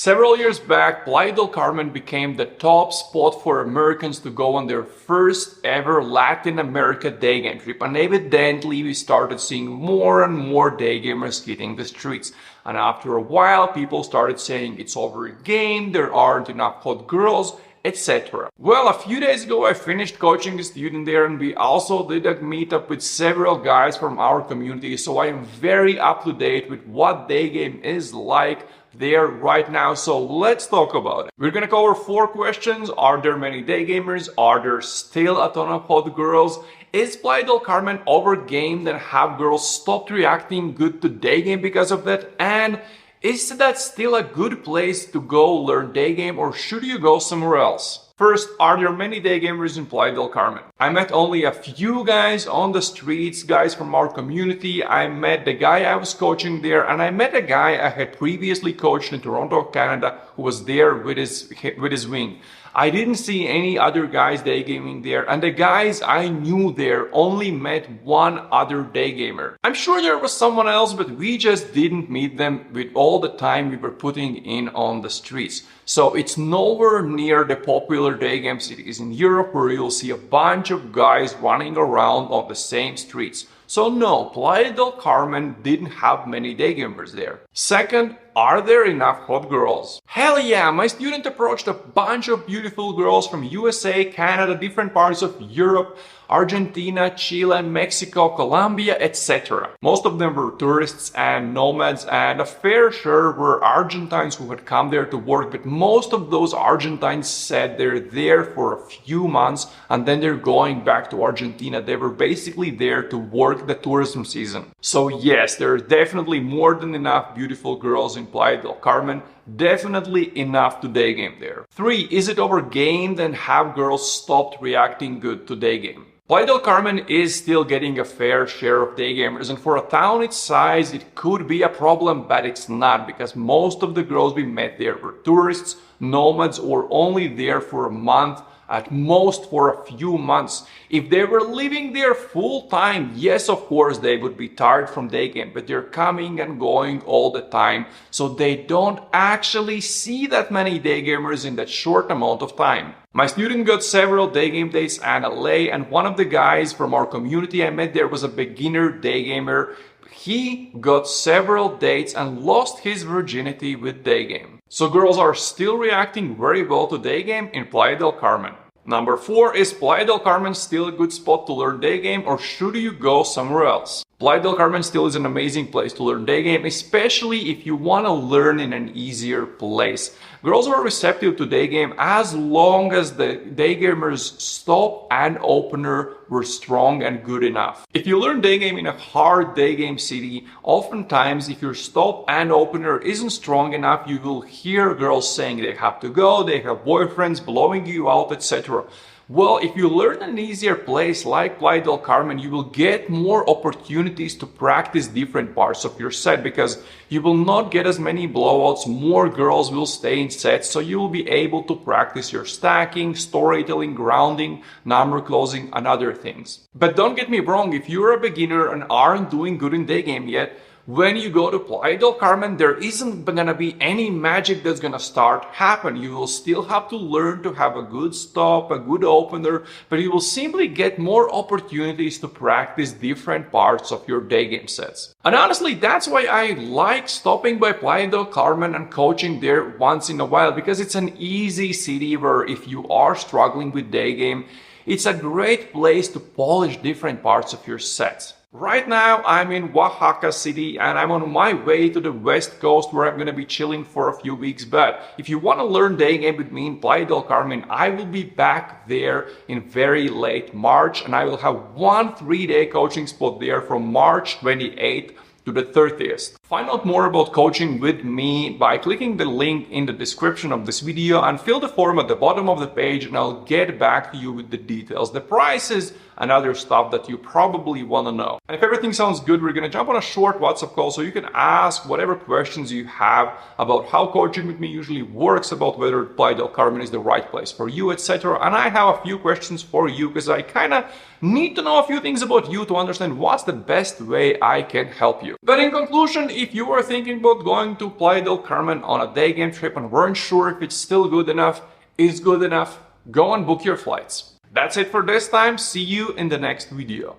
Several years back, Playa del Carmen became the top spot for Americans to go on their first ever Latin America day game trip, and evidently we started seeing more and more day gamers hitting the streets. And after a while, people started saying it's overgamed, there aren't enough hot girls, etc. Well, a few days ago I finished coaching a student there, and we also did a meetup with several guys from our community, so I am very up to date with what Daygame is like there right now. So let's talk about it. We're gonna cover 4 questions. Are there many day gamers? Are there still a ton of hot girls? Is Playa del Carmen overgamed and have girls stopped reacting good to day game because of that? And is that still a good place to go learn day game, or should you go somewhere else? First, are there many day gamers in Playa del Carmen? I met only a few guys on the streets, guys from our community. I met the guy I was coaching there, and I met a guy I had previously coached in Toronto, Canada, who was there with his wing. I didn't see any other guys day gaming there, and the guys I knew there only met one other day gamer. I'm sure there was someone else, but we just didn't meet them with all the time we were putting in on the streets. So it's nowhere near the popular day game cities in Europe where you'll see a bunch of guys running around on the same streets. So no, Playa del Carmen didn't have many day gamers there. Second, are there enough hot girls? Hell yeah, my student approached a bunch of beautiful girls from USA, Canada, different parts of Europe, Argentina, Chile, Mexico, Colombia, etc. Most of them were tourists and nomads, and a fair share were Argentines who had come there to work, but most of those Argentines said they're there for a few months and then they're going back to Argentina. They were basically there to work the tourism season. So yes, there are definitely more than enough beautiful girls in Playa del Carmen, definitely enough to day game there. 3. Is it overgamed and have girls stopped reacting good to day game? Playa del Carmen is still getting a fair share of day gamers, and for a town its size it could be a problem, but it's not, because most of the girls we met there were tourists, nomads, or only there for a month, at most for a few months. If they were living there full time, yes, of course they would be tired from day game, but they're coming and going all the time, so they don't actually see that many day gamers in that short amount of time. My student got several day game dates in LA, and one of the guys from our community I met there was a beginner day gamer. He got several dates and lost his virginity with day game. So girls are still reacting very well to day game in Playa del Carmen. Number 4, is Playa del Carmen still a good spot to learn day game, or should you go somewhere else? Playa del Carmen still is an amazing place to learn day game, especially if you want to learn in an easier place. Girls are receptive to day game as long as the day gamers stop and opener were strong and good enough. If you learn day game in a hard day game city, oftentimes if your stop and opener isn't strong enough, you will hear girls saying they have to go, they have boyfriends, blowing you out, etc. Well, if you learn an easier place like Playa del Carmen, you will get more opportunities to practice different parts of your set, because you will not get as many blowouts, more girls will stay in sets, so you will be able to practice your stacking, storytelling, grounding, number closing, and other things. But don't get me wrong, if you're a beginner and aren't doing good in day game yet, when you go to Playa del Carmen, there isn't gonna be any magic that's gonna start happen. You will still have to learn to have a good stop, a good opener, but you will simply get more opportunities to practice different parts of your day game sets. And honestly, that's why I like stopping by Playa del Carmen and coaching there once in a while, because it's an easy city where if you are struggling with day game, it's a great place to polish different parts of your sets. Right now, I'm in Oaxaca City and I'm on my way to the West Coast where I'm going to be chilling for a few weeks. But if you want to learn day game with me in Playa del Carmen, I will be back there in very late March, and I will have one 3-day coaching spot there from March 28th to the 30th. Find out more about coaching with me by clicking the link in the description of this video and fill the form at the bottom of the page, and I'll get back to you with the details, the prices, and other stuff that you probably want to know. And if everything sounds good, we're going to jump on a short WhatsApp call so you can ask whatever questions you have about how coaching with me usually works, about whether Playa del Carmen is the right place for you, etc. And I have a few questions for you because I kind of need to know a few things about you to understand what's the best way I can help you. But in conclusion, if you are thinking about going to Playa del Carmen on a day game trip and weren't sure if it's still good enough, is good enough, go and book your flights. That's it for this time. See you in the next video.